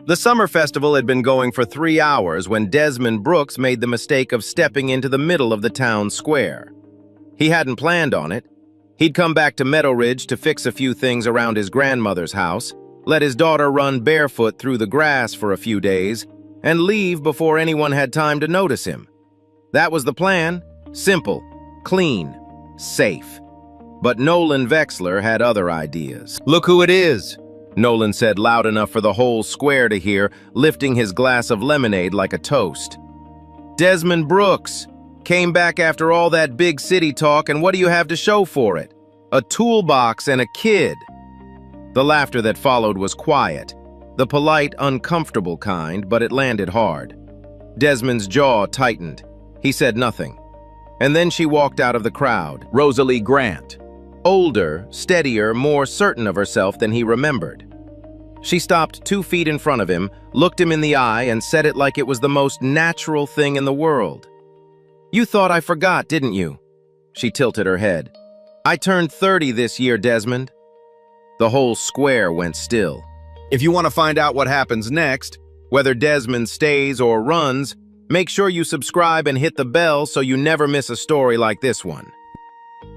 The summer festival had been going for 3 hours when Desmond Brooks made the mistake of stepping into the middle of the town square. He hadn't planned on it. He'd come back to Meadow Ridge to fix a few things around his grandmother's house, let his daughter run barefoot through the grass for a few days, and leave before anyone had time to notice him. That was the plan. Simple, clean, safe. But Nolan Vexler had other ideas. "Look who it is," Nolan said loud enough for the whole square to hear, lifting his glass of lemonade like a toast. "Desmond Brooks came back after all that big city talk, and what do you have to show for it? A toolbox and a kid." The laughter that followed was quiet, the polite, uncomfortable kind, but it landed hard. Desmond's jaw tightened. He said nothing. And then she walked out of the crowd. Rosalie Grant. Older, steadier, more certain of herself than he remembered. She stopped 2 feet in front of him, looked him in the eye, and said it like it was the most natural thing in the world. "You thought I forgot, didn't you?" She tilted her head. "I turned 30 this year, Desmond." The whole square went still. If you want to find out what happens next, Whether Desmond stays or runs, make sure you subscribe and hit the bell so you never miss a story like this one.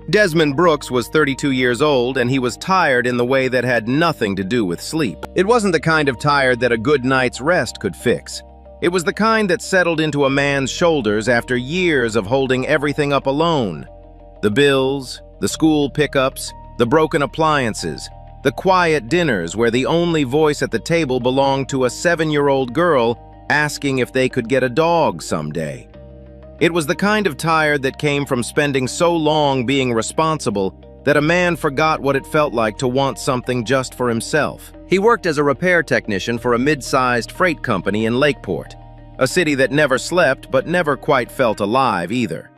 Desmond Brooks was 32 years old, and he was tired in the way that had nothing to do with sleep. It wasn't the kind of tired that a good night's rest could fix. It was the kind that settled into a man's shoulders after years of holding everything up alone. The bills, the school pickups, the broken appliances, the quiet dinners where the only voice at the table belonged to a 7-year-old girl asking if they could get a dog someday. It was the kind of tired that came from spending so long being responsible that a man forgot what it felt like to want something just for himself. He worked as a repair technician for a mid-sized freight company in Lakeport, a city that never slept but never quite felt alive either.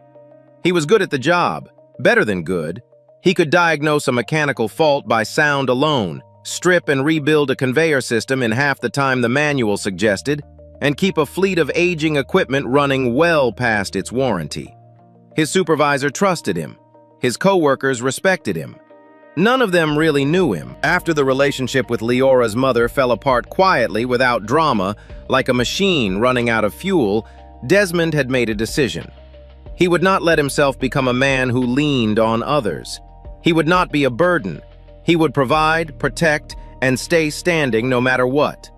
He was good at the job, better than good. He could diagnose a mechanical fault by sound alone, strip and rebuild a conveyor system in half the time the manual suggested, and keep a fleet of aging equipment running well past its warranty. His supervisor trusted him. His coworkers respected him. None of them really knew him. After the relationship with Leora's mother fell apart quietly without drama, like a machine running out of fuel, Desmond had made a decision. He would not let himself become a man who leaned on others. He would not be a burden. He would provide, protect, and stay standing no matter what.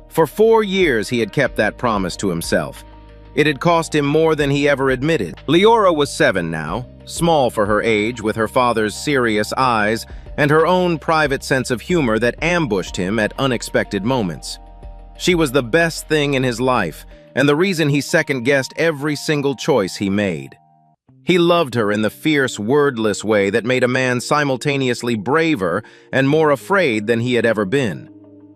For 4 years he had kept that promise to himself. It had cost him more than he ever admitted. Leora was 7 now, small for her age, with her father's serious eyes and her own private sense of humor that ambushed him at unexpected moments. She was the best thing in his life, and the reason he second-guessed every single choice he made. He loved her in the fierce, wordless way that made a man simultaneously braver and more afraid than he had ever been.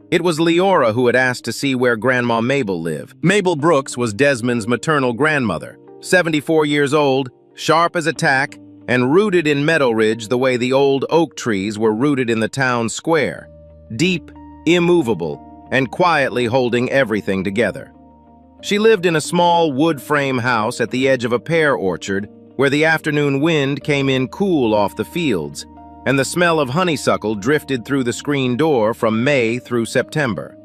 It was Leora who had asked to see where Grandma Mabel lived. Mabel Brooks was Desmond's maternal grandmother, 74 years old, sharp as a tack, and rooted in Meadow Ridge the way the old oak trees were rooted in the town square, deep, immovable, and quietly holding everything together. She lived in a small wood frame house at the edge of a pear orchard where the afternoon wind came in cool off the fields, and the smell of honeysuckle drifted through the screen door from May through September.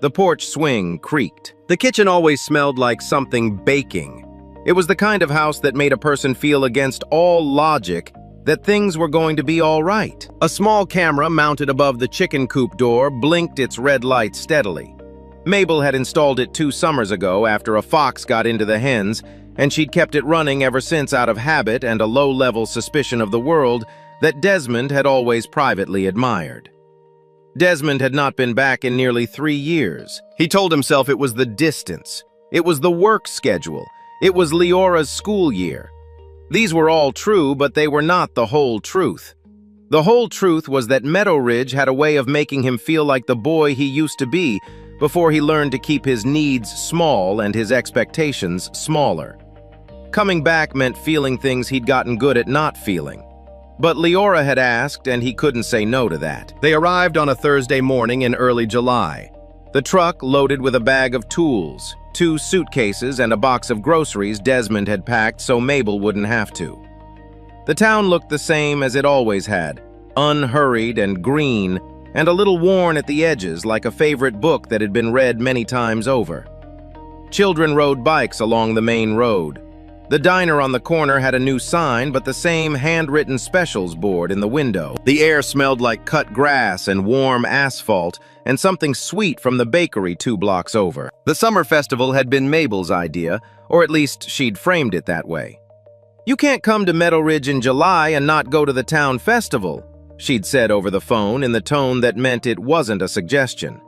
The porch swing creaked. The kitchen always smelled like something baking. It was the kind of house that made a person feel against all logic that things were going to be all right. A small camera mounted above the chicken coop door blinked its red light steadily. Mabel had installed it 2 summers ago after a fox got into the hens, and she'd kept it running ever since out of habit and a low-level suspicion of the world that Desmond had always privately admired. Desmond had not been back in nearly 3 years. He told himself it was the distance. It was the work schedule. It was Leora's school year. These were all true, but they were not the whole truth. The whole truth was that Meadow Ridge had a way of making him feel like the boy he used to be before he learned to keep his needs small and his expectations smaller. Coming back meant feeling things he'd gotten good at not feeling. But Leora had asked, and he couldn't say no to that. They arrived on a Thursday morning in early July. The truck loaded with a bag of tools, 2 suitcases, and a box of groceries Desmond had packed so Mabel wouldn't have to. The town looked the same as it always had, unhurried and green, and a little worn at the edges like a favorite book that had been read many times over. Children rode bikes along the main road. The diner on the corner had a new sign, but the same handwritten specials board in the window. The air smelled like cut grass and warm asphalt, and something sweet from the bakery 2 blocks over. The summer festival had been Mabel's idea, or at least she'd framed it that way. "You can't come to Meadow Ridge in July and not go to the town festival," she'd said over the phone in the tone that meant it wasn't a suggestion.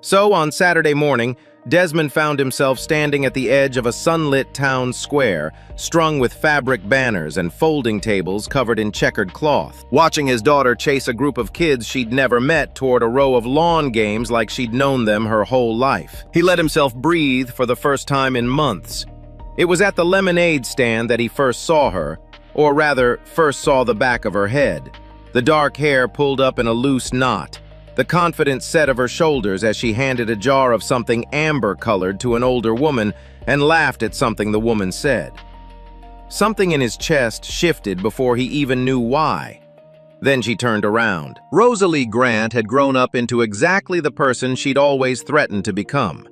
So on Saturday morning, Desmond found himself standing at the edge of a sunlit town square, strung with fabric banners and folding tables covered in checkered cloth, watching his daughter chase a group of kids she'd never met toward a row of lawn games like she'd known them her whole life. He let himself breathe for the first time in months. It was at the lemonade stand that he first saw her, or rather, first saw the back of her head. The dark hair pulled up in a loose knot, the confident set of her shoulders as she handed a jar of something amber-colored to an older woman and laughed at something the woman said. Something in his chest shifted before he even knew why. Then she turned around. Rosalie Grant had grown up into exactly the person she'd always threatened to become.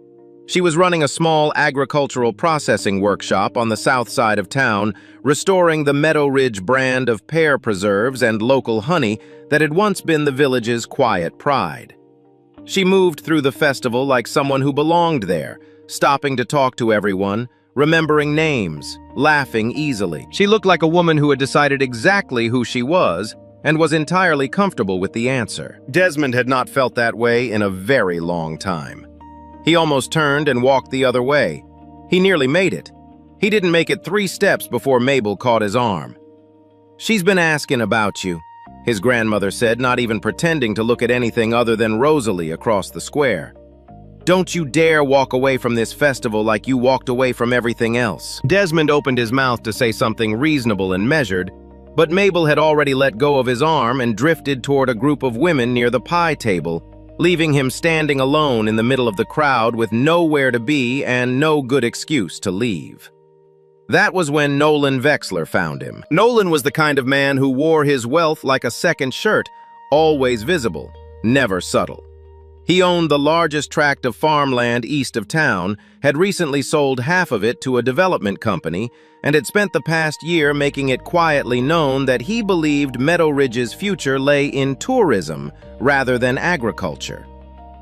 She was running a small agricultural processing workshop on the south side of town, restoring the Meadow Ridge brand of pear preserves and local honey that had once been the village's quiet pride. She moved through the festival like someone who belonged there, stopping to talk to everyone, remembering names, laughing easily. She looked like a woman who had decided exactly who she was and was entirely comfortable with the answer. Desmond had not felt that way in a very long time. He almost turned and walked the other way. He nearly made it. He didn't make it 3 steps before Mabel caught his arm. "She's been asking about you," his grandmother said, not even pretending to look at anything other than Rosalie across the square. "Don't you dare walk away from this festival like you walked away from everything else." Desmond opened his mouth to say something reasonable and measured, but Mabel had already let go of his arm and drifted toward a group of women near the pie table, leaving him standing alone in the middle of the crowd with nowhere to be and no good excuse to leave. That was when Nolan Vexler found him. Nolan was the kind of man who wore his wealth like a second shirt, always visible, never subtle. He owned the largest tract of farmland east of town, had recently sold half of it to a development company, and had spent the past year making it quietly known that he believed Meadow Ridge's future lay in tourism rather than agriculture.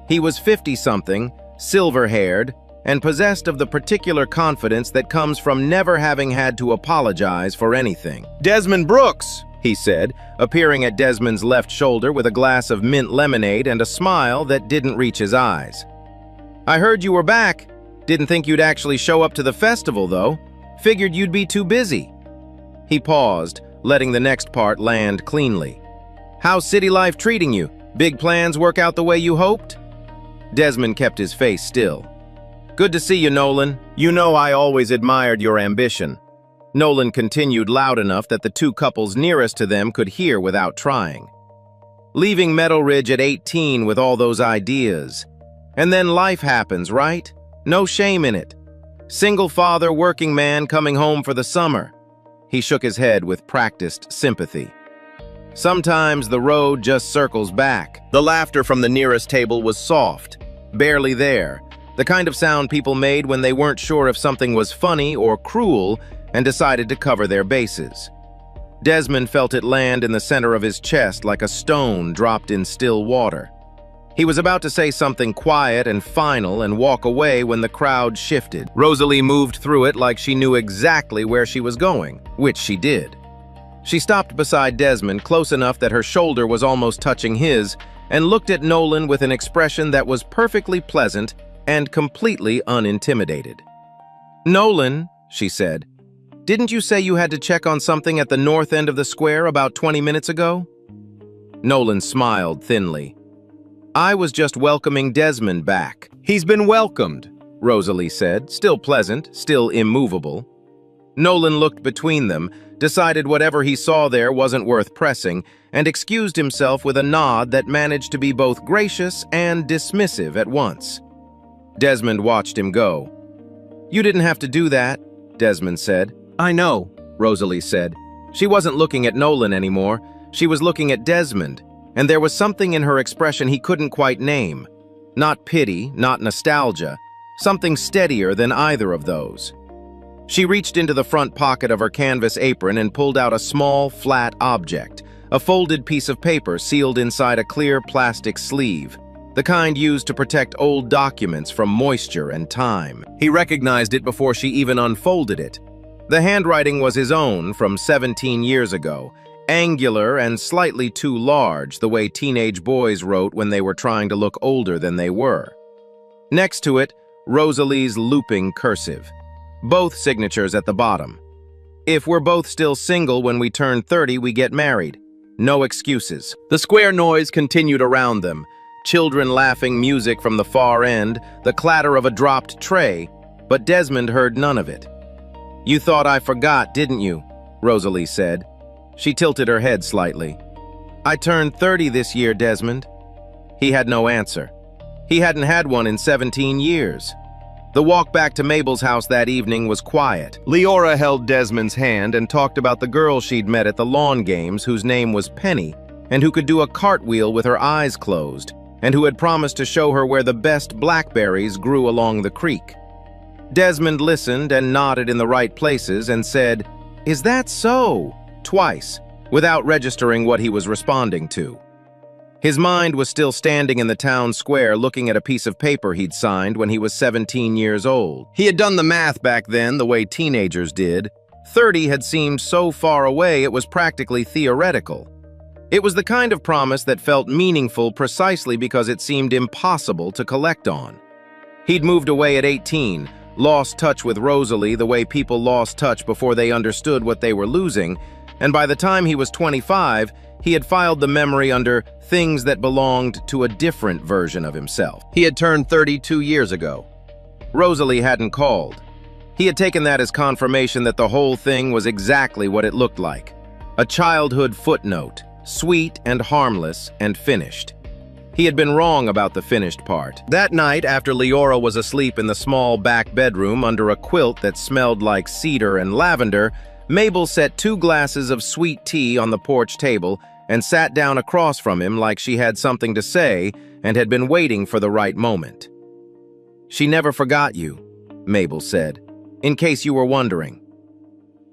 He was 50-something, silver-haired, and possessed of the particular confidence that comes from never having had to apologize for anything. "Desmond Brooks," he said, appearing at Desmond's left shoulder with a glass of mint lemonade and a smile that didn't reach his eyes. "I heard you were back. Didn't think you'd actually show up to the festival, though. Figured you'd be too busy." He paused, letting the next part land cleanly. "How's city life treating you? Big plans work out the way you hoped?" Desmond kept his face still. "Good to see you, Nolan. You know I always admired your ambition." Nolan continued loud enough that the 2 couples nearest to them could hear without trying. "Leaving Meadow Ridge at 18 with all those ideas. And then life happens, right? No shame in it. Single father, working man coming home for the summer." He shook his head with practiced sympathy. "Sometimes the road just circles back." The laughter from the nearest table was soft, barely there, the kind of sound people made when they weren't sure if something was funny or cruel and decided to cover their bases. Desmond felt it land in the center of his chest like a stone dropped in still water. He was about to say something quiet and final and walk away when the crowd shifted. Rosalie moved through it like she knew exactly where she was going, which she did. She stopped beside Desmond, close enough that her shoulder was almost touching his, and looked at Nolan with an expression that was perfectly pleasant and completely unintimidated. "Nolan," she said, "didn't you say you had to check on something at the north end of the square about 20 minutes ago?" Nolan smiled thinly. "I was just welcoming Desmond back." "He's been welcomed," Rosalie said, still pleasant, still immovable. Nolan looked between them, decided whatever he saw there wasn't worth pressing, and excused himself with a nod that managed to be both gracious and dismissive at once. Desmond watched him go. "You didn't have to do that," Desmond said. "I know," Rosalie said. She wasn't looking at Nolan anymore. She was looking at Desmond, and there was something in her expression he couldn't quite name. Not pity, not nostalgia, something steadier than either of those. She reached into the front pocket of her canvas apron and pulled out a small, flat object, a folded piece of paper sealed inside a clear plastic sleeve, the kind used to protect old documents from moisture and time. He recognized it before she even unfolded it. The handwriting was his own from 17 years ago, angular and slightly too large, the way teenage boys wrote when they were trying to look older than they were. Next to it, Rosalie's looping cursive. Both signatures at the bottom. If we're both still single when we turn 30, we get married. No excuses. The square noise continued around them. Children laughing, music from the far end, the clatter of a dropped tray, but Desmond heard none of it. "You thought I forgot, didn't you?" Rosalie said. She tilted her head slightly. "I turned 30 this year, Desmond." He had no answer. He hadn't had one in 17 years. The walk back to Mabel's house that evening was quiet. Leora held Desmond's hand and talked about the girl she'd met at the lawn games whose name was Penny, and who could do a cartwheel with her eyes closed, and who had promised to show her where the best blackberries grew along the creek. Desmond listened and nodded in the right places and said, "Is that so?" twice, without registering what he was responding to. His mind was still standing in the town square looking at a piece of paper he'd signed when he was 17 years old. He had done the math back then the way teenagers did. 30 had seemed so far away it was practically theoretical. It was the kind of promise that felt meaningful precisely because it seemed impossible to collect on. He'd moved away at 18, lost touch with Rosalie the way people lost touch before they understood what they were losing, and by the time he was 25, he had filed the memory under things that belonged to a different version of himself. He had turned 32 years ago. Rosalie hadn't called. He had taken that as confirmation that the whole thing was exactly what it looked like. A childhood footnote, sweet and harmless and finished. He had been wrong about the finished part. That night, after Leora was asleep in the small back bedroom under a quilt that smelled like cedar and lavender, Mabel set 2 glasses of sweet tea on the porch table and sat down across from him like she had something to say and had been waiting for the right moment. "She never forgot you," Mabel said, "in case you were wondering."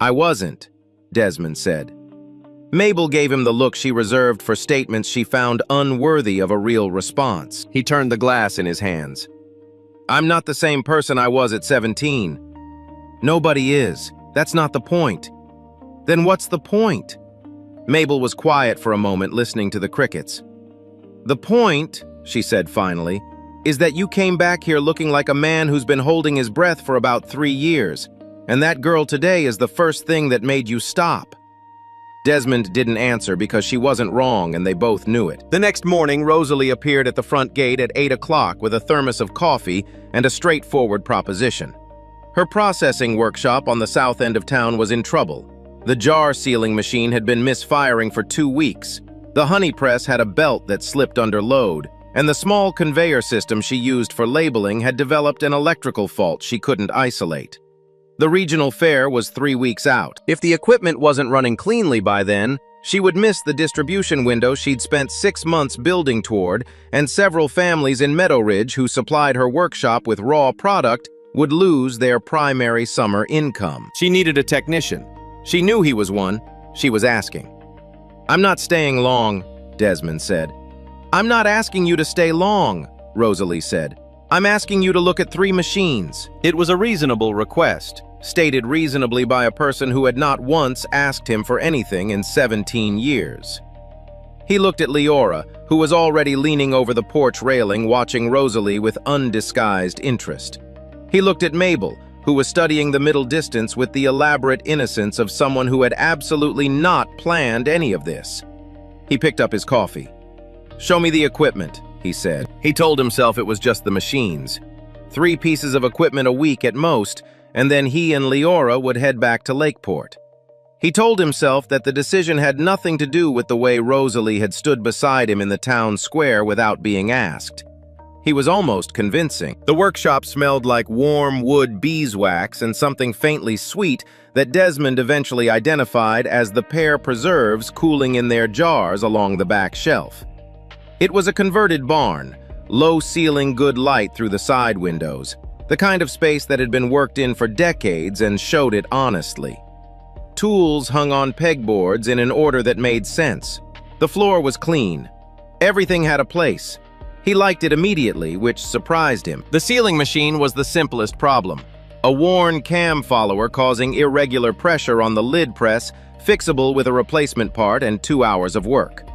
"I wasn't," Desmond said. Mabel gave him the look she reserved for statements she found unworthy of a real response. He turned the glass in his hands. "I'm not the same person I was at 17. "Nobody is. That's not the point." "Then what's the point?" Mabel was quiet for a moment, listening to the crickets. "The point," she said finally, "is that you came back here looking like a man who's been holding his breath for about 3 years, and that girl today is the first thing that made you stop." Desmond didn't answer because she wasn't wrong and they both knew it. The next morning, Rosalie appeared at the front gate at 8 o'clock with a thermos of coffee and a straightforward proposition. Her processing workshop on the south end of town was in trouble. The jar sealing machine had been misfiring for 2 weeks. The honey press had a belt that slipped under load, and the small conveyor system she used for labeling had developed an electrical fault she couldn't isolate. The regional fair was 3 weeks out. If the equipment wasn't running cleanly by then, she would miss the distribution window she'd spent 6 months building toward, and several families in Meadow Ridge who supplied her workshop with raw product would lose their primary summer income. She needed a technician. She knew he was one. She was asking. "I'm not staying long," Desmond said. "I'm not asking you to stay long," Rosalie said. "I'm asking you to look at 3 machines." It was a reasonable request, stated reasonably by a person who had not once asked him for anything in 17 years. He looked at Leora, who was already leaning over the porch railing watching Rosalie with undisguised interest. He looked at Mabel, who was studying the middle distance with the elaborate innocence of someone who had absolutely not planned any of this. He picked up his coffee. "Show me the equipment," he said. He told himself it was just the machines. 3 pieces of equipment a week at most, and then he and Leora would head back to Lakeport. He told himself that the decision had nothing to do with the way Rosalie had stood beside him in the town square without being asked. He was almost convincing. The workshop smelled like warm wood beeswax and something faintly sweet that Desmond eventually identified as the pear preserves cooling in their jars along the back shelf. It was a converted barn, low ceiling, good light through the side windows, the kind of space that had been worked in for decades and showed it honestly. Tools hung on pegboards in an order that made sense. The floor was clean. Everything had a place. He liked it immediately, which surprised him. The sealing machine was the simplest problem. A worn cam follower causing irregular pressure on the lid press, fixable with a replacement part and 2 hours of work.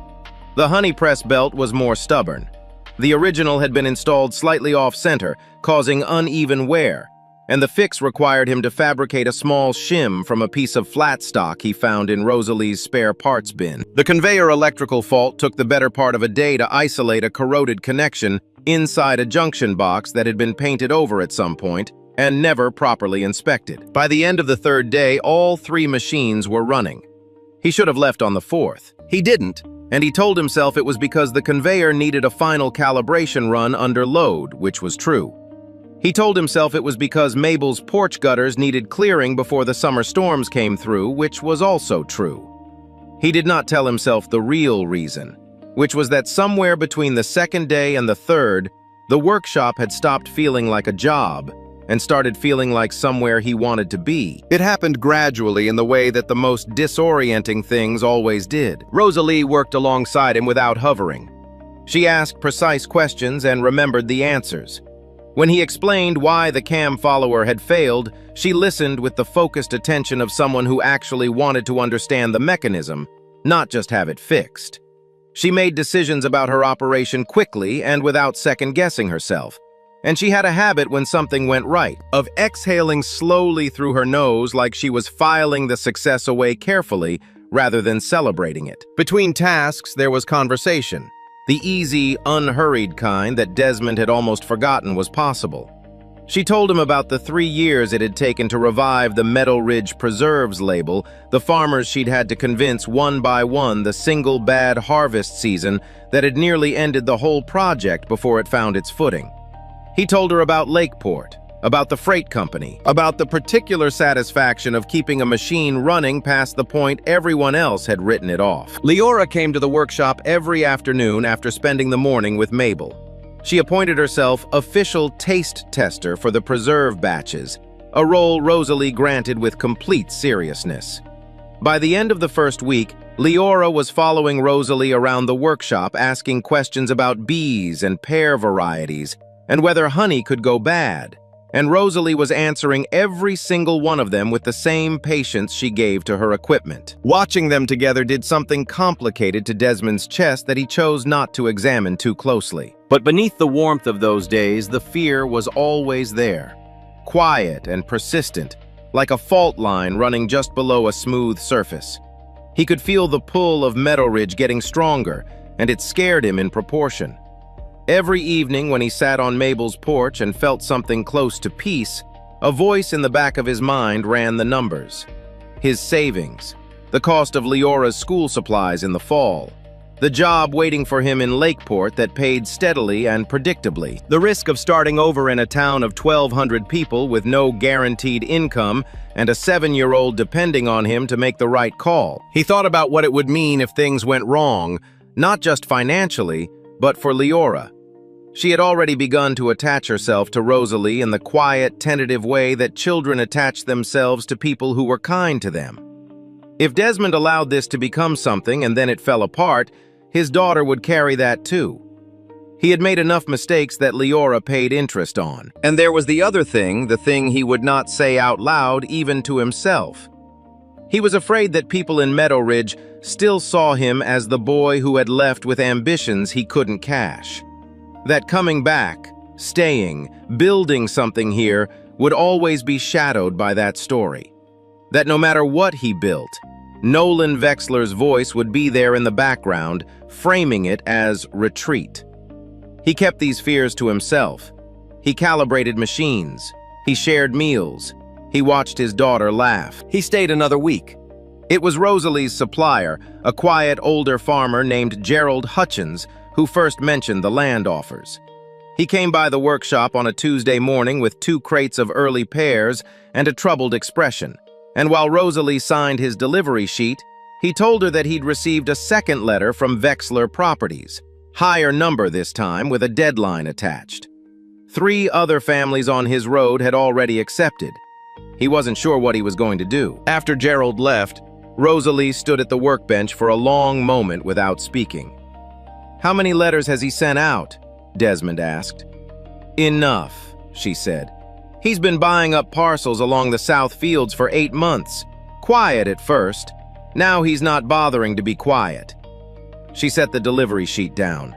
The honey press belt was more stubborn. The original had been installed slightly off-center, causing uneven wear, and the fix required him to fabricate a small shim from a piece of flat stock he found in Rosalie's spare parts bin. The conveyor electrical fault took the better part of a day to isolate a corroded connection inside a junction box that had been painted over at some point and never properly inspected. By the end of the third day, all 3 machines were running. He should have left on the 4th. He didn't, and he told himself it was because the conveyor needed a final calibration run under load, which was true. He told himself it was because Mabel's porch gutters needed clearing before the summer storms came through, which was also true. He did not tell himself the real reason, which was that somewhere between the 2nd day and the 3rd, the workshop had stopped feeling like a job and started feeling like somewhere he wanted to be. It happened gradually in the way that the most disorienting things always did. Rosalie worked alongside him without hovering. She asked precise questions and remembered the answers. When he explained why the cam follower had failed, she listened with the focused attention of someone who actually wanted to understand the mechanism, not just have it fixed. She made decisions about her operation quickly and without second-guessing herself. And she had a habit when something went right, of exhaling slowly through her nose like she was filing the success away carefully rather than celebrating it. Between tasks, there was conversation. The easy, unhurried kind that Desmond had almost forgotten was possible. She told him about the 3 years it had taken to revive the Meadow Ridge Preserves label, the farmers she'd had to convince one by one the single bad harvest season that had nearly ended the whole project before it found its footing. He told her about Lakeport, about the freight company, about the particular satisfaction of keeping a machine running past the point everyone else had written it off. Leora came to the workshop every afternoon after spending the morning with Mabel. She appointed herself official taste tester for the preserve batches, a role Rosalie granted with complete seriousness. By the end of the first week, Leora was following Rosalie around the workshop asking questions about bees and pear varieties, and whether honey could go bad. And Rosalie was answering every single one of them with the same patience she gave to her equipment. Watching them together did something complicated to Desmond's chest that he chose not to examine too closely. But beneath the warmth of those days, the fear was always there. Quiet and persistent, like a fault line running just below a smooth surface. He could feel the pull of Meadow Ridge getting stronger, and it scared him in proportion. Every evening when he sat on Mabel's porch and felt something close to peace, a voice in the back of his mind ran the numbers. His savings, the cost of Leora's school supplies in the fall, the job waiting for him in Lakeport that paid steadily and predictably, the risk of starting over in a town of 1,200 people with no guaranteed income and a 7-year-old depending on him to make the right call. He thought about what it would mean if things went wrong, not just financially, but for Leora. She had already begun to attach herself to Rosalie in the quiet, tentative way that children attach themselves to people who were kind to them. If Desmond allowed this to become something and then it fell apart, his daughter would carry that too. He had made enough mistakes that Leora paid interest on. And there was the other thing, the thing he would not say out loud even to himself. He was afraid that people in Meadow Ridge still saw him as the boy who had left with ambitions he couldn't cash. That coming back, staying, building something here would always be shadowed by that story. That no matter what he built, Nolan Vexler's voice would be there in the background, framing it as retreat. He kept these fears to himself. He calibrated machines. He shared meals. He watched his daughter laugh. He stayed another week. It was Rosalie's supplier, a quiet older farmer named Gerald Hutchins, who first mentioned the land offers. He came by the workshop on a Tuesday morning with 2 crates of early pears and a troubled expression, and while Rosalie signed his delivery sheet, he told her that he'd received a second letter from Vexler Properties, higher number this time with a deadline attached. 3 other families on his road had already accepted. He wasn't sure what he was going to do. After Gerald left, Rosalie stood at the workbench for a long moment without speaking. "How many letters has he sent out?" Desmond asked. "Enough," she said. "He's been buying up parcels along the South Fields for 8 months. Quiet at first. Now he's not bothering to be quiet." She set the delivery sheet down.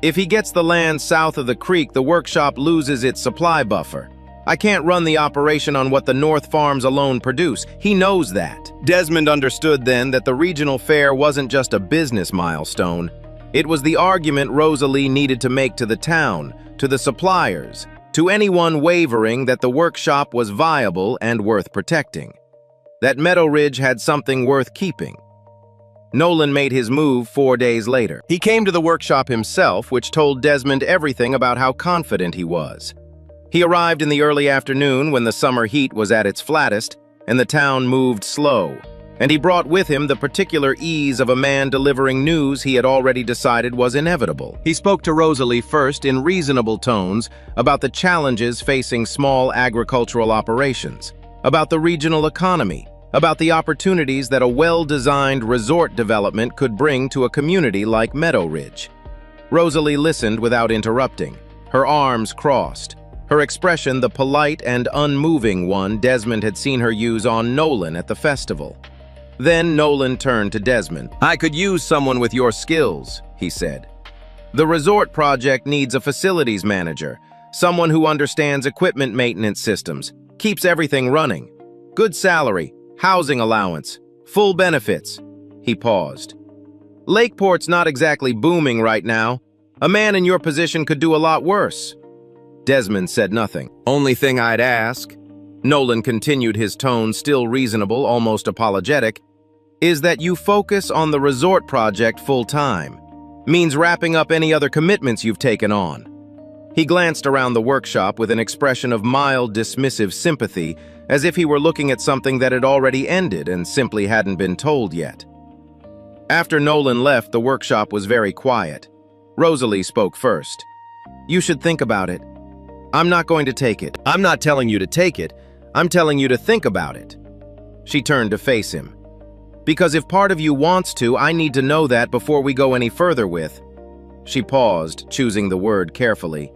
"If he gets the land south of the creek, the workshop loses its supply buffer. I can't run the operation on what the North farms alone produce. He knows that." Desmond understood then that the regional fair wasn't just a business milestone. It was the argument Rosalie needed to make to the town, to the suppliers, to anyone wavering that the workshop was viable and worth protecting. That Meadow Ridge had something worth keeping. Nolan made his move 4 days later. He came to the workshop himself, which told Desmond everything about how confident he was. He arrived in the early afternoon when the summer heat was at its flattest and the town moved slow, and he brought with him the particular ease of a man delivering news he had already decided was inevitable. He spoke to Rosalie first in reasonable tones about the challenges facing small agricultural operations, about the regional economy, about the opportunities that a well-designed resort development could bring to a community like Meadow Ridge. Rosalie listened without interrupting, her arms crossed, her expression the polite and unmoving one Desmond had seen her use on Nolan at the festival. Then Nolan turned to Desmond. "I could use someone with your skills," he said. "The resort project needs a facilities manager, someone who understands equipment maintenance systems, keeps everything running. Good salary, housing allowance, full benefits." He paused. "Lakeport's not exactly booming right now. A man in your position could do a lot worse." Desmond said nothing. "Only thing I'd ask," Nolan continued, his tone still reasonable, almost apologetic, "is that you focus on the resort project full-time. Means wrapping up any other commitments you've taken on." He glanced around the workshop with an expression of mild, dismissive sympathy, as if he were looking at something that had already ended and simply hadn't been told yet. After Nolan left, the workshop was very quiet. Rosalie spoke first. "You should think about it. I'm not going to take it." "I'm not telling you to take it. I'm telling you to think about it." She turned to face him. "Because if part of you wants to, I need to know that before we go any further with—" She paused, choosing the word carefully.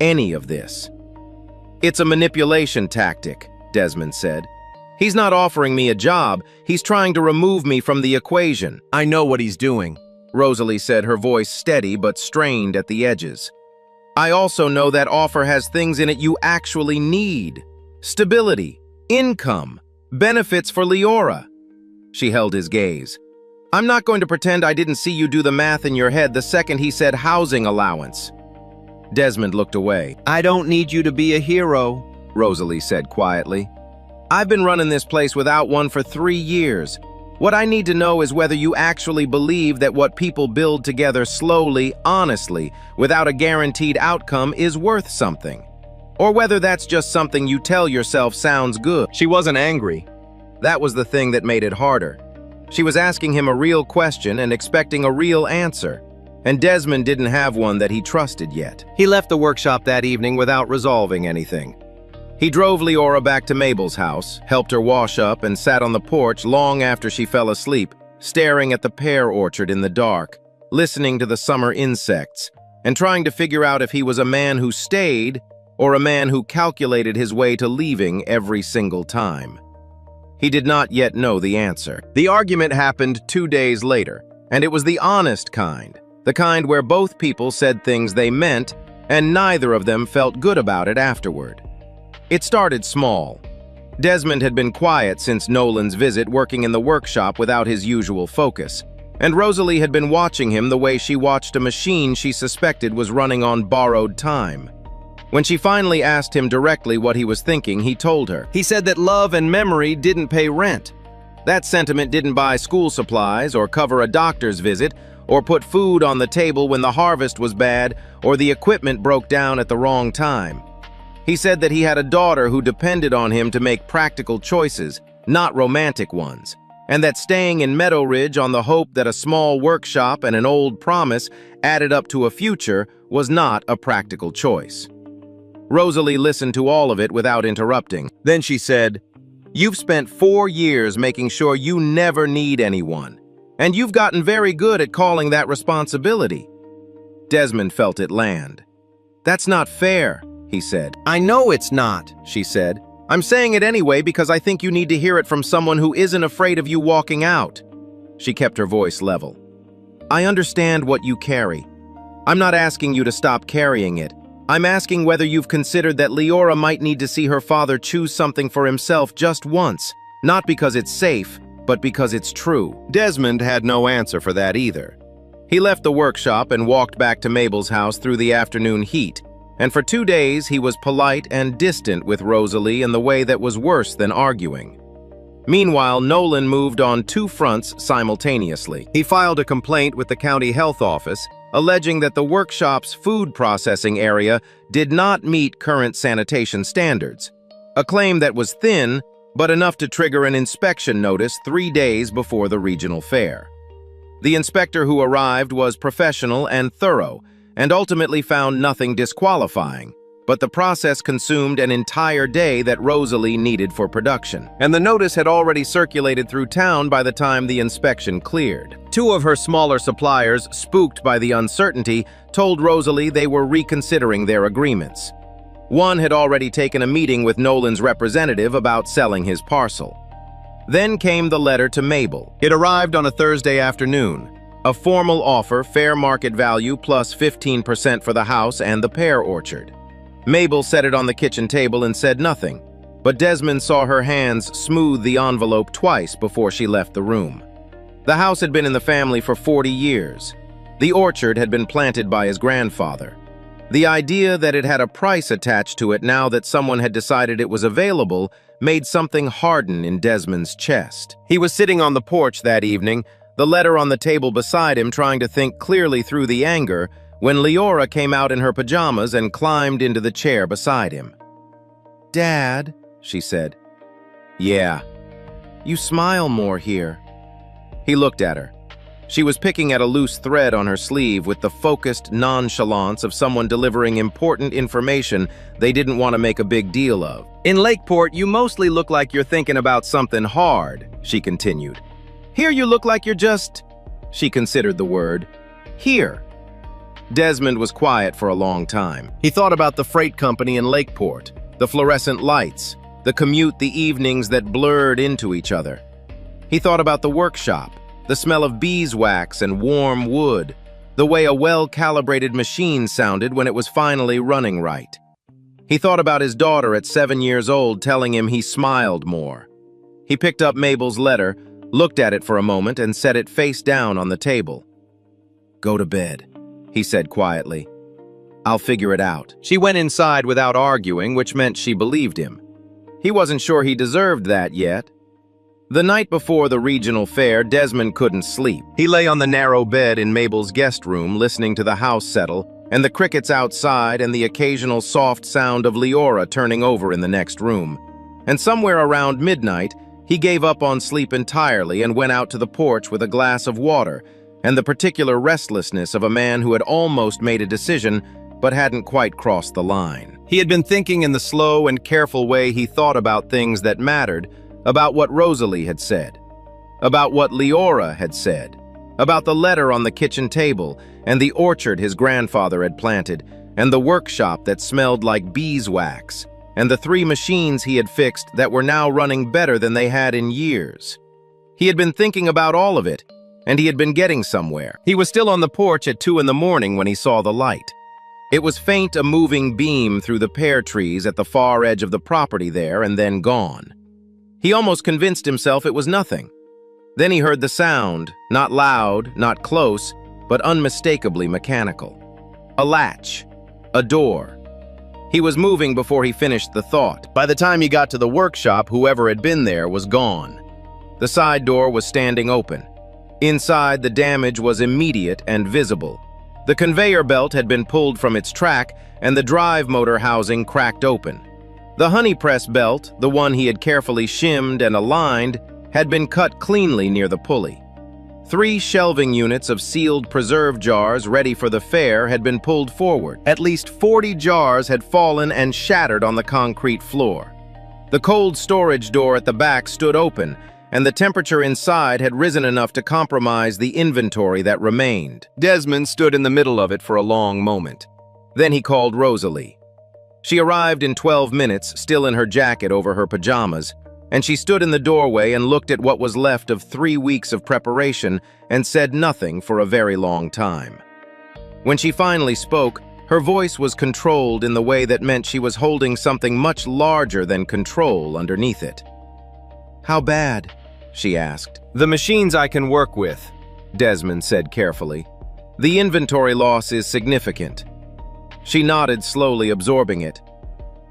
"Any of this." "It's a manipulation tactic," Desmond said. "He's not offering me a job. He's trying to remove me from the equation." "I know what he's doing," Rosalie said, her voice steady but strained at the edges. "I also know that offer has things in it you actually need. Stability, income, benefits for Leora." She held his gaze. "I'm not going to pretend I didn't see you do the math in your head the second he said housing allowance." Desmond looked away. "I don't need you to be a hero," Rosalie said quietly. "I've been running this place without one for 3 years. What I need to know is whether you actually believe that what people build together slowly, honestly, without a guaranteed outcome is worth something. Or whether that's just something you tell yourself sounds good." She wasn't angry. That was the thing that made it harder. She was asking him a real question and expecting a real answer, and Desmond didn't have one that he trusted yet. He left the workshop that evening without resolving anything. He drove Leora back to Mabel's house, helped her wash up, and sat on the porch long after she fell asleep, staring at the pear orchard in the dark, listening to the summer insects, and trying to figure out if he was a man who stayed or a man who calculated his way to leaving every single time. He did not yet know the answer. The argument happened 2 days later, and it was the honest kind, the kind where both people said things they meant, and neither of them felt good about it afterward. It started small. Desmond had been quiet since Nolan's visit, working in the workshop without his usual focus, and Rosalie had been watching him the way she watched a machine she suspected was running on borrowed time. When she finally asked him directly what he was thinking, he told her. He said that love and memory didn't pay rent. That sentiment didn't buy school supplies or cover a doctor's visit or put food on the table when the harvest was bad or the equipment broke down at the wrong time. He said that he had a daughter who depended on him to make practical choices, not romantic ones, and that staying in Meadow Ridge on the hope that a small workshop and an old promise added up to a future was not a practical choice. Rosalie listened to all of it without interrupting. Then she said, "You've spent 4 years making sure you never need anyone, and you've gotten very good at calling that responsibility." Desmond felt it land. "That's not fair," he said. "I know it's not," she said. "I'm saying it anyway because I think you need to hear it from someone who isn't afraid of you walking out." She kept her voice level. "I understand what you carry. I'm not asking you to stop carrying it. I'm asking whether you've considered that Leora might need to see her father choose something for himself just once, not because it's safe, but because it's true." Desmond had no answer for that either. He left the workshop and walked back to Mabel's house through the afternoon heat, and for 2 days he was polite and distant with Rosalie in the way that was worse than arguing. Meanwhile, Nolan moved on 2 fronts simultaneously. He filed a complaint with the county health office, alleging that the workshop's food processing area did not meet current sanitation standards, a claim that was thin, but enough to trigger an inspection notice 3 days before the regional fair. The inspector who arrived was professional and thorough, and ultimately found nothing disqualifying, but the process consumed an entire day that Rosalie needed for production. And the notice had already circulated through town by the time the inspection cleared. 2 of her smaller suppliers, spooked by the uncertainty, told Rosalie they were reconsidering their agreements. One had already taken a meeting with Nolan's representative about selling his parcel. Then came the letter to Mabel. It arrived on a Thursday afternoon. A formal offer, fair market value plus 15% for the house and the pear orchard. Mabel set it on the kitchen table and said nothing, but Desmond saw her hands smooth the envelope twice before she left the room. The house had been in the family for 40 years. The orchard had been planted by his grandfather. The idea that it had a price attached to it now that someone had decided it was available made something harden in Desmond's chest. He was sitting on the porch that evening, the letter on the table beside him, trying to think clearly through the anger, when Leora came out in her pajamas and climbed into the chair beside him. "Dad," she said. "Yeah." "You smile more here." He looked at her. She was picking at a loose thread on her sleeve with the focused nonchalance of someone delivering important information they didn't want to make a big deal of. "In Lakeport, you mostly look like you're thinking about something hard," she continued. "Here you look like you're just—" she considered the word, "here." Desmond was quiet for a long time. He thought about the freight company in Lakeport, the fluorescent lights, the commute the evenings that blurred into each other. He thought about the workshop, the smell of beeswax and warm wood, the way a well-calibrated machine sounded when it was finally running right. He thought about his daughter at 7 years old telling him he smiled more. He picked up Mabel's letter, looked at it for a moment, and set it face down on the table. "Go to bed," he said quietly. "I'll figure it out." She went inside without arguing, which meant she believed him. He wasn't sure he deserved that yet. The night before the regional fair, Desmond couldn't sleep. He lay on the narrow bed in Mabel's guest room, listening to the house settle, and the crickets outside and the occasional soft sound of Leora turning over in the next room. And somewhere around midnight, he gave up on sleep entirely and went out to the porch with a glass of water and the particular restlessness of a man who had almost made a decision but hadn't quite crossed the line. He had been thinking in the slow and careful way he thought about things that mattered, about what Rosalie had said, about what Leora had said, about the letter on the kitchen table and the orchard his grandfather had planted, and the workshop that smelled like beeswax, and the 3 machines he had fixed that were now running better than they had in years. He had been thinking about all of it, and he had been getting somewhere. He was still on the porch at 2 in the morning when he saw the light. It was faint, a moving beam through the pear trees at the far edge of the property there, and then gone. He almost convinced himself it was nothing. Then he heard the sound, not loud, not close, but unmistakably mechanical. A latch. A door. He was moving before he finished the thought. By the time he got to the workshop, whoever had been there was gone. The side door was standing open. Inside, the damage was immediate and visible. The conveyor belt had been pulled from its track, and the drive motor housing cracked open. The honey press belt, the one he had carefully shimmed and aligned, had been cut cleanly near the pulley. 3 shelving units of sealed preserve jars ready for the fair had been pulled forward. At least 40 jars had fallen and shattered on the concrete floor. The cold storage door at the back stood open, and the temperature inside had risen enough to compromise the inventory that remained. Desmond stood in the middle of it for a long moment. Then he called Rosalie. She arrived in 12 minutes, still in her jacket over her pajamas, and she stood in the doorway and looked at what was left of 3 weeks of preparation and said nothing for a very long time. When she finally spoke, her voice was controlled in the way that meant she was holding something much larger than control underneath it. "How bad?" she asked. "The machines I can work with," Desmond said carefully. "The inventory loss is significant." She nodded, slowly absorbing it.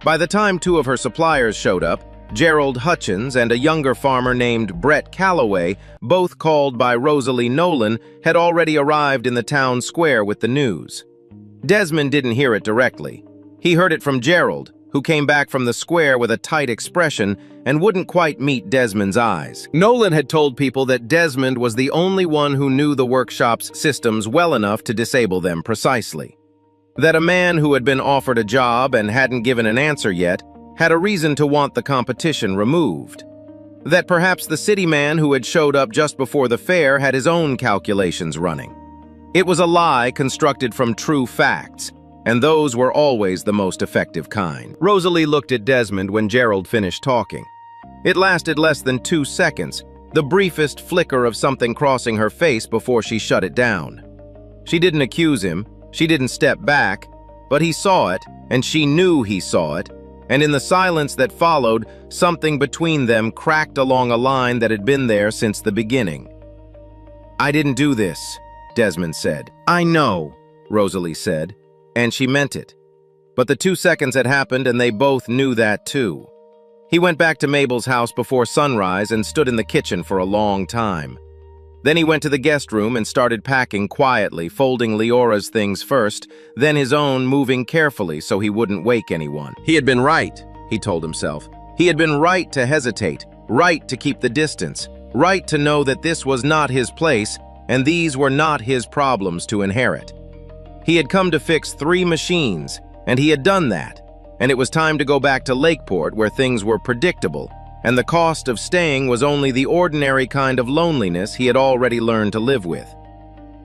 By the time 2 of her suppliers showed up, Gerald Hutchins and a younger farmer named Brett Calloway, both called by Rosalie Nolan, had already arrived in the town square with the news. Desmond didn't hear it directly. He heard it from Gerald, who came back from the square with a tight expression and wouldn't quite meet Desmond's eyes. Nolan had told people that Desmond was the only one who knew the workshop's systems well enough to disable them precisely. That a man who had been offered a job and hadn't given an answer yet had a reason to want the competition removed. That perhaps the city man who had showed up just before the fair had his own calculations running. It was a lie constructed from true facts, and those were always the most effective kind. Rosalie looked at Desmond when Gerald finished talking. It lasted less than 2 seconds, the briefest flicker of something crossing her face before she shut it down. She didn't accuse him, she didn't step back, but he saw it, and she knew he saw it, and in the silence that followed, something between them cracked along a line that had been there since the beginning. "I didn't do this," Desmond said. "I know," Rosalie said, and she meant it. But the 2 seconds had happened, and they both knew that too. He went back to Mabel's house before sunrise and stood in the kitchen for a long time. Then he went to the guest room and started packing quietly, folding Leora's things first, then his own, moving carefully so he wouldn't wake anyone. He had been right, he told himself. He had been right to hesitate, right to keep the distance, right to know that this was not his place and these were not his problems to inherit. He had come to fix 3 machines, and he had done that, and it was time to go back to Lakeport where things were predictable, and the cost of staying was only the ordinary kind of loneliness he had already learned to live with.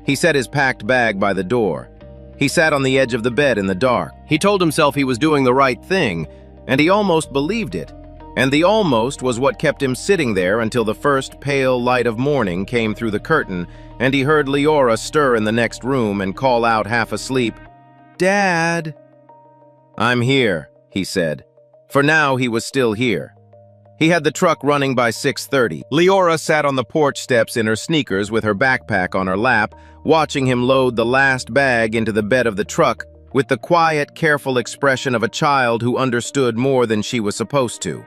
He set his packed bag by the door. He sat on the edge of the bed in the dark. He told himself he was doing the right thing, and he almost believed it. And the almost was what kept him sitting there until the first pale light of morning came through the curtain, and he heard Leora stir in the next room and call out half asleep, "Dad!" "I'm here," he said. For now, he was still here. He had the truck running by 6:30. Leora sat on the porch steps in her sneakers with her backpack on her lap, watching him load the last bag into the bed of the truck with the quiet, careful expression of a child who understood more than she was supposed to.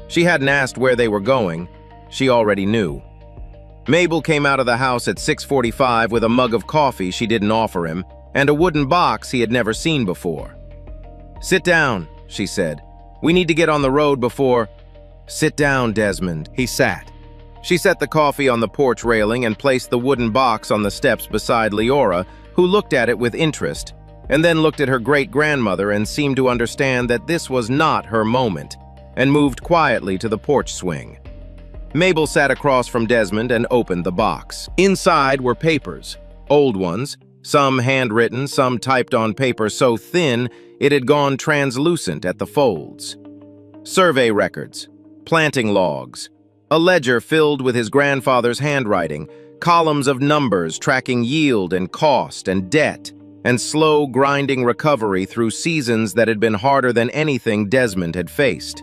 She hadn't asked where they were going. She already knew. Mabel came out of the house at 6:45 with a mug of coffee she didn't offer him and a wooden box he had never seen before. "Sit down," she said. "We need to get on the road before—" "Sit down, Desmond." He sat. She set the coffee on the porch railing and placed the wooden box on the steps beside Leora, who looked at it with interest, and then looked at her great-grandmother and seemed to understand that this was not her moment, and moved quietly to the porch swing. Mabel sat across from Desmond and opened the box. Inside were papers, old ones, some handwritten, some typed on paper so thin it had gone translucent at the folds. Survey records, planting logs, a ledger filled with his grandfather's handwriting, columns of numbers tracking yield and cost and debt, and slow grinding recovery through seasons that had been harder than anything Desmond had faced.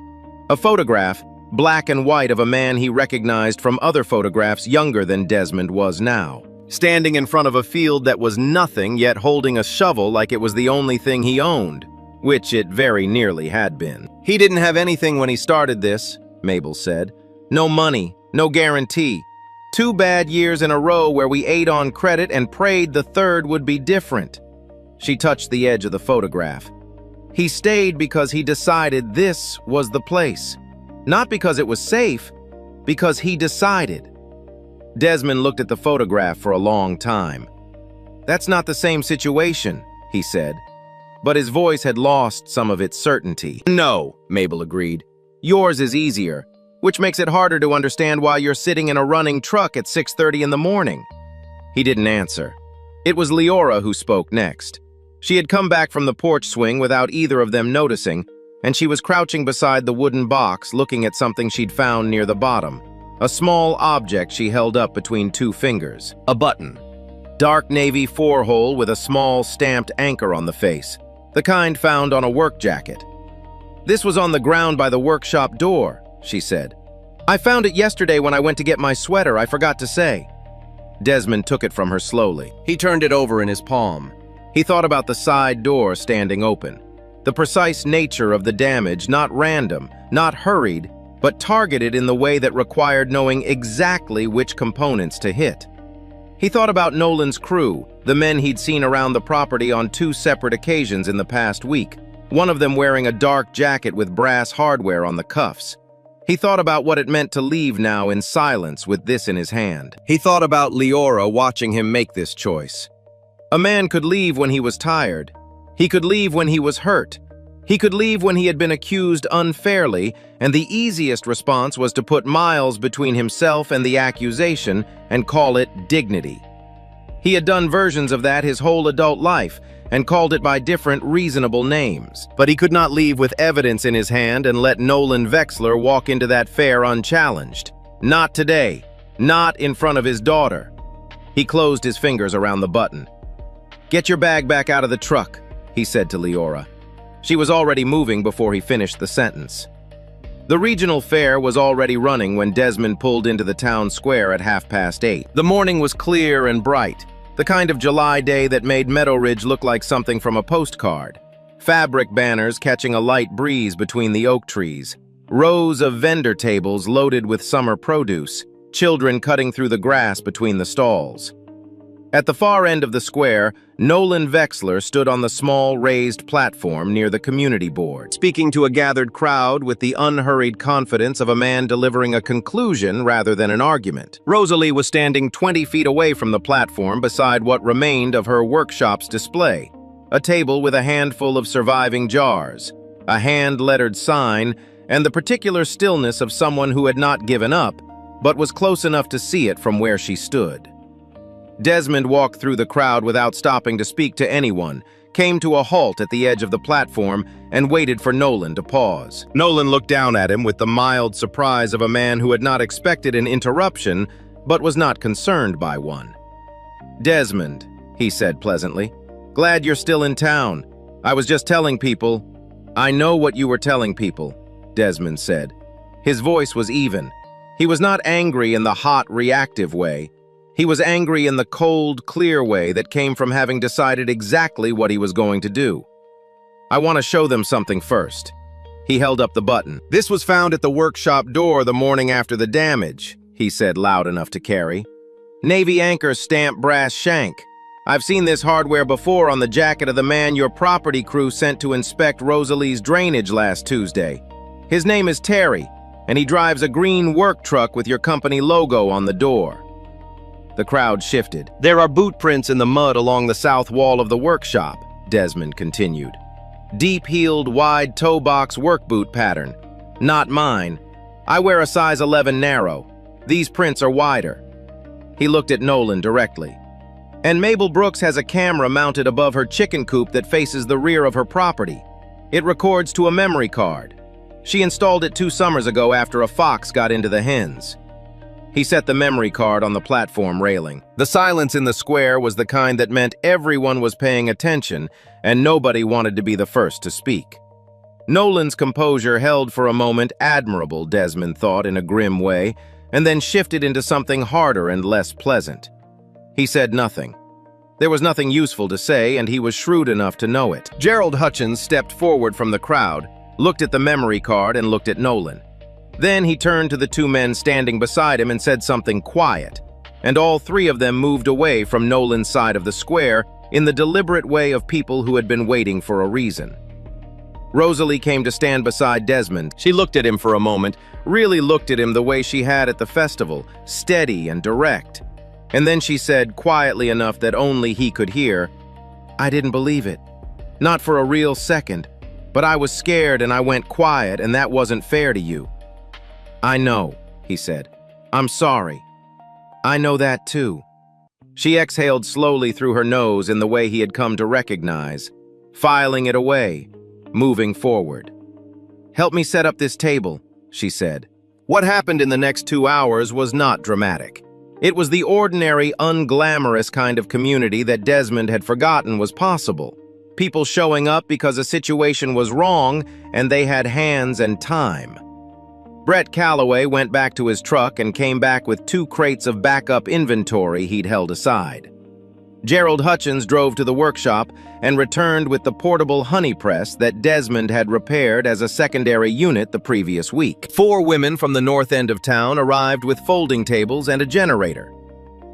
A photograph, black and white, of a man he recognized from other photographs younger than Desmond was now, standing in front of a field that was nothing yet holding a shovel like it was the only thing he owned, which it very nearly had been. "He didn't have anything when he started this," Mabel said. "No money, no guarantee. 2 bad years in a row where we ate on credit and prayed the third would be different. She touched the edge of the photograph. He stayed because he decided this was the place. Not because it was safe, because he decided. Desmond looked at the photograph for a long time. "That's not the same situation," he said. But his voice had lost some of its certainty. "No," Mabel agreed. "Yours is easier, which makes it harder to understand why you're sitting in a running truck at 6:30 in the morning." He didn't answer. It was Leora who spoke next. She had come back from the porch swing without either of them noticing, and she was crouching beside the wooden box looking at something she'd found near the bottom. A small object she held up between 2 fingers. A button. Dark navy 4-hole with a small stamped anchor on the face, the kind found on a work jacket. "This was on the ground by the workshop door," she said. "I found it yesterday when I went to get my sweater, I forgot to say." Desmond took it from her slowly. He turned it over in his palm. He thought about the side door standing open. The precise nature of the damage, not random, not hurried, but targeted in the way that required knowing exactly which components to hit. He thought about Nolan's crew, the men he'd seen around the property on 2 separate occasions in the past week, one of them wearing a dark jacket with brass hardware on the cuffs. He thought about what it meant to leave now in silence with this in his hand. He thought about Leora watching him make this choice. A man could leave when he was tired. He could leave when he was hurt. He could leave when he had been accused unfairly, and the easiest response was to put miles between himself and the accusation and call it dignity. He had done versions of that his whole adult life and called it by different reasonable names. But he could not leave with evidence in his hand and let Nolan Vexler walk into that fair unchallenged. Not today. Not in front of his daughter. He closed his fingers around the button. "Get your bag back out of the truck," he said to Leora. She was already moving before he finished the sentence. The regional fair was already running when Desmond pulled into the town square at 8:30. The morning was clear and bright, the kind of July day that made Meadow Ridge look like something from a postcard. Fabric banners catching a light breeze between the oak trees, rows of vendor tables loaded with summer produce, children cutting through the grass between the stalls. At the far end of the square, Nolan Vexler stood on the small raised platform near the community board, speaking to a gathered crowd with the unhurried confidence of a man delivering a conclusion rather than an argument. Rosalie was standing 20 feet away from the platform beside what remained of her workshop's display, a table with a handful of surviving jars, a hand-lettered sign, and the particular stillness of someone who had not given up, but was close enough to see it from where she stood. Desmond walked through the crowd without stopping to speak to anyone, came to a halt at the edge of the platform, and waited for Nolan to pause. Nolan looked down at him with the mild surprise of a man who had not expected an interruption, but was not concerned by one. "Desmond," he said pleasantly, "glad you're still in town. I was just telling people." "I know what you were telling people," Desmond said. His voice was even. He was not angry in the hot, reactive way. He was angry in the cold, clear way that came from having decided exactly what he was going to do. "I want to show them something first." He held up the button. "This was found at the workshop door the morning after the damage," he said loud enough to carry. "Navy anchor stamped brass shank. I've seen this hardware before on the jacket of the man your property crew sent to inspect Rosalie's drainage last Tuesday. His name is Terry, and he drives a green work truck with your company logo on the door." The crowd shifted. "There are boot prints in the mud along the south wall of the workshop," Desmond continued. "Deep-heeled, wide toe box work boot pattern. Not mine. I wear a size 11 narrow. These prints are wider." He looked at Nolan directly. "And Mabel Brooks has a camera mounted above her chicken coop that faces the rear of her property. It records to a memory card. She installed it 2 summers ago after a fox got into the hens." He set the memory card on the platform railing. The silence in the square was the kind that meant everyone was paying attention and nobody wanted to be the first to speak. Nolan's composure held for a moment admirable, Desmond thought in a grim way, and then shifted into something harder and less pleasant. He said nothing. There was nothing useful to say, and he was shrewd enough to know it. Gerald Hutchins stepped forward from the crowd, looked at the memory card, and looked at Nolan. Then he turned to the two men standing beside him and said something quiet, and all three of them moved away from Nolan's side of the square in the deliberate way of people who had been waiting for a reason. Rosalie came to stand beside Desmond. She looked at him for a moment, really looked at him the way she had at the festival, steady and direct. And then she said, quietly enough that only he could hear, "I didn't believe it. Not for a real second. But I was scared and I went quiet, and that wasn't fair to you." "I know," he said. "I'm sorry. I know that too." She exhaled slowly through her nose in the way he had come to recognize, filing it away, moving forward. "Help me set up this table," she said. What happened in the next 2 hours was not dramatic. It was the ordinary, unglamorous kind of community that Desmond had forgotten was possible. People showing up because a situation was wrong and they had hands and time. Brett Calloway went back to his truck and came back with 2 crates of backup inventory he'd held aside. Gerald Hutchins drove to the workshop and returned with the portable honey press that Desmond had repaired as a secondary unit the previous week. 4 women from the north end of town arrived with folding tables and a generator.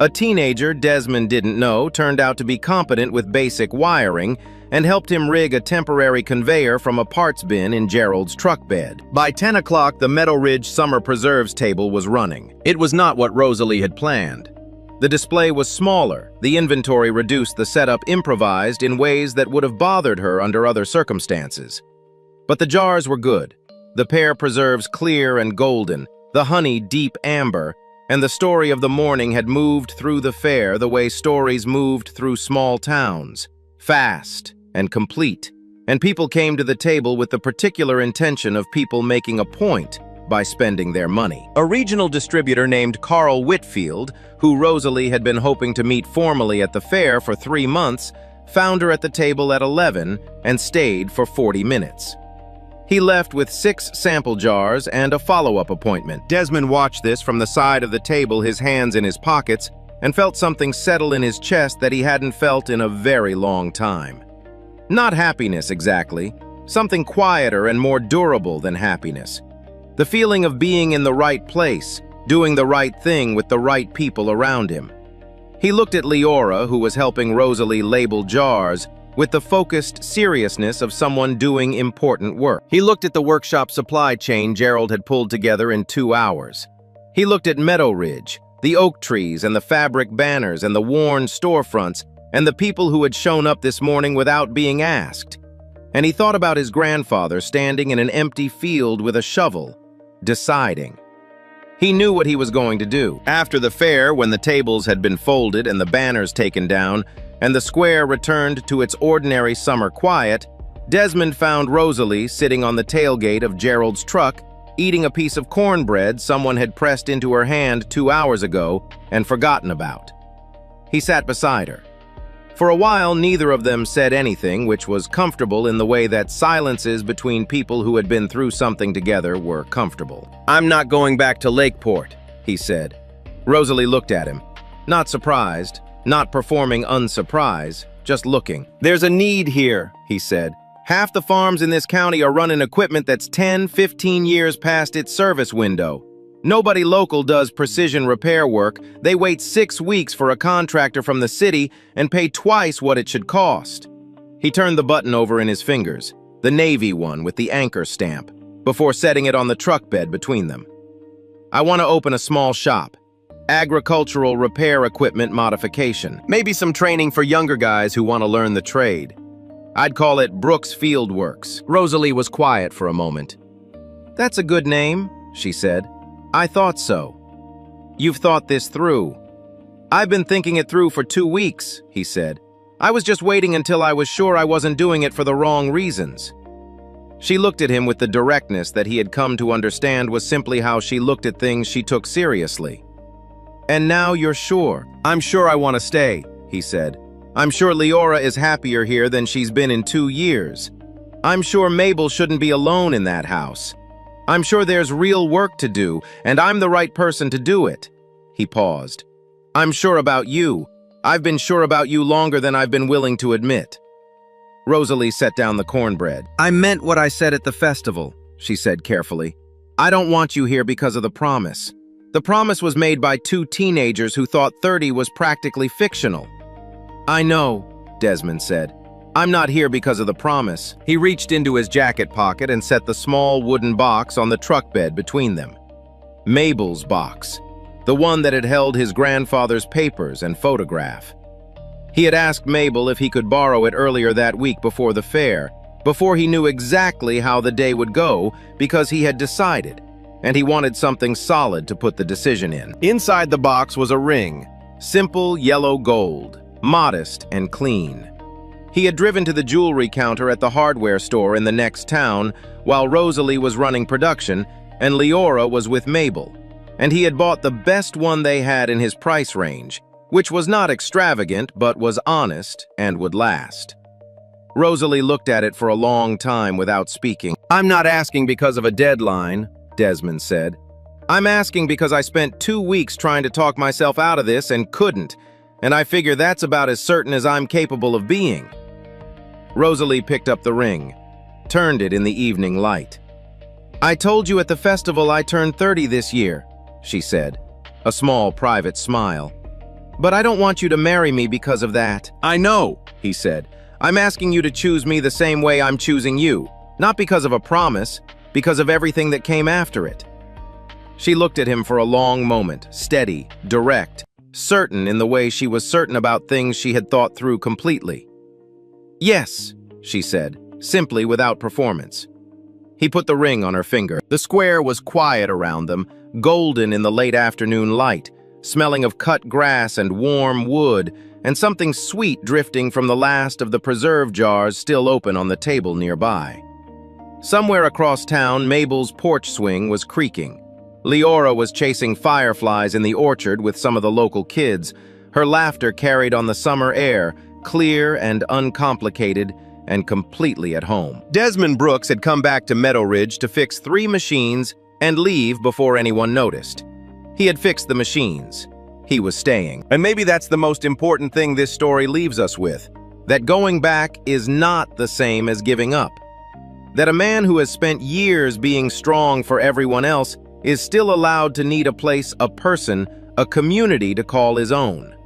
A teenager Desmond didn't know turned out to be competent with basic wiring and helped him rig a temporary conveyor from a parts bin in Gerald's truck bed. By 10 o'clock, the Meadow Ridge Summer Preserves table was running. It was not what Rosalie had planned. The display was smaller, the inventory reduced, the setup improvised in ways that would have bothered her under other circumstances. But the jars were good. The pear preserves clear and golden, the honey deep amber, and the story of the morning had moved through the fair the way stories moved through small towns, fast and complete, and people came to the table with the particular intention of people making a point by spending their money. A regional distributor named Carl Whitfield, who Rosalie had been hoping to meet formally at the fair for 3 months, found her at the table at 11 and stayed for 40 minutes. He left with 6 sample jars and a follow-up appointment. Desmond watched this from the side of the table, his hands in his pockets, and felt something settle in his chest that he hadn't felt in a very long time. Not happiness exactly, something quieter and more durable than happiness. The feeling of being in the right place, doing the right thing with the right people around him. He looked at Leora, who was helping Rosalie label jars, with the focused seriousness of someone doing important work. He looked at the workshop supply chain Gerald had pulled together in 2 hours. He looked at Meadow Ridge, the oak trees and the fabric banners and the worn storefronts and the people who had shown up this morning without being asked. And he thought about his grandfather standing in an empty field with a shovel, deciding. He knew what he was going to do. After the fair, when the tables had been folded and the banners taken down, and the square returned to its ordinary summer quiet, Desmond found Rosalie sitting on the tailgate of Gerald's truck, eating a piece of cornbread someone had pressed into her hand 2 hours ago and forgotten about. He sat beside her. For a while, neither of them said anything, which was comfortable in the way that silences between people who had been through something together were comfortable. "I'm not going back to Lakeport," he said. Rosalie looked at him, not surprised, not performing unsurprise, just looking. "There's a need here," he said. "Half the farms in this county are running equipment that's 10, 15 years past its service window. Nobody local does precision repair work. They wait 6 weeks for a contractor from the city and pay twice what it should cost." He turned the button over in his fingers, the navy one with the anchor stamp, before setting it on the truck bed between them. "I want to open a small shop. Agricultural repair equipment modification. Maybe some training for younger guys who want to learn the trade. I'd call it Brooks Field Works." Rosalie was quiet for a moment. "That's a good name," she said. "I thought so. You've thought this through." "I've been thinking it through for 2 weeks," he said. "I was just waiting until I was sure I wasn't doing it for the wrong reasons." She looked at him with the directness that he had come to understand was simply how she looked at things she took seriously. "And now you're sure?" "I'm sure I want to stay," he said. "I'm sure Leora is happier here than she's been in 2 years. I'm sure Mabel shouldn't be alone in that house. I'm sure there's real work to do, and I'm the right person to do it." He paused. "I'm sure about you. I've been sure about you longer than I've been willing to admit." Rosalie set down the cornbread. "I meant what I said at the festival," she said carefully. I don't want you here because of the promise. The promise was made by two teenagers who thought 30 was practically fictional. I know, Desmond said. I'm not here because of the promise. He reached into his jacket pocket and set the small wooden box on the truck bed between them. Mabel's box, the one that had held his grandfather's papers and photograph. He had asked Mabel if he could borrow it earlier that week before the fair, before he knew exactly how the day would go, because he had decided, and he wanted something solid to put the decision in. Inside the box was a ring, simple yellow gold, modest and clean. He had driven to the jewelry counter at the hardware store in the next town while Rosalie was running production and Leora was with Mabel, and he had bought the best one they had in his price range, which was not extravagant but was honest and would last. Rosalie looked at it for a long time without speaking. I'm not asking because of a deadline, Desmond said. I'm asking because I spent 2 weeks trying to talk myself out of this and couldn't, and I figure that's about as certain as I'm capable of being. Rosalie picked up the ring, turned it in the evening light. I told you at the festival I turned 30 this year, she said, a small private smile. But I don't want you to marry me because of that. I know, he said. I'm asking you to choose me the same way I'm choosing you, not because of a promise, because of everything that came after it. She looked at him for a long moment, steady, direct, certain in the way she was certain about things she had thought through completely. Yes, she said, simply without performance. He put the ring on her finger. The square was quiet around them, golden in the late afternoon light, smelling of cut grass and warm wood, and something sweet drifting from the last of the preserve jars still open on the table nearby. Somewhere across town, Mabel's porch swing was creaking. Leora was chasing fireflies in the orchard with some of the local kids, her laughter carried on the summer air, clear and uncomplicated, and completely at home. Desmond Brooks had come back to Meadow Ridge to fix 3 machines and leave before anyone noticed. He had fixed the machines. He was staying. And maybe that's the most important thing this story leaves us with, that going back is not the same as giving up. That a man who has spent years being strong for everyone else is still allowed to need a place, a person, a community to call his own.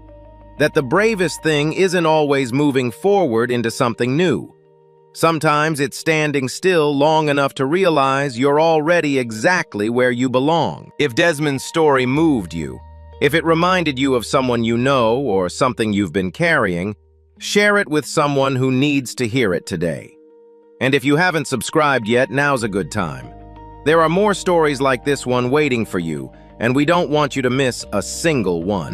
That the bravest thing isn't always moving forward into something new. Sometimes it's standing still long enough to realize you're already exactly where you belong. If Desmond's story moved you, if it reminded you of someone you know or something you've been carrying, share it with someone who needs to hear it today. And if you haven't subscribed yet, now's a good time. There are more stories like this one waiting for you, and we don't want you to miss a single one.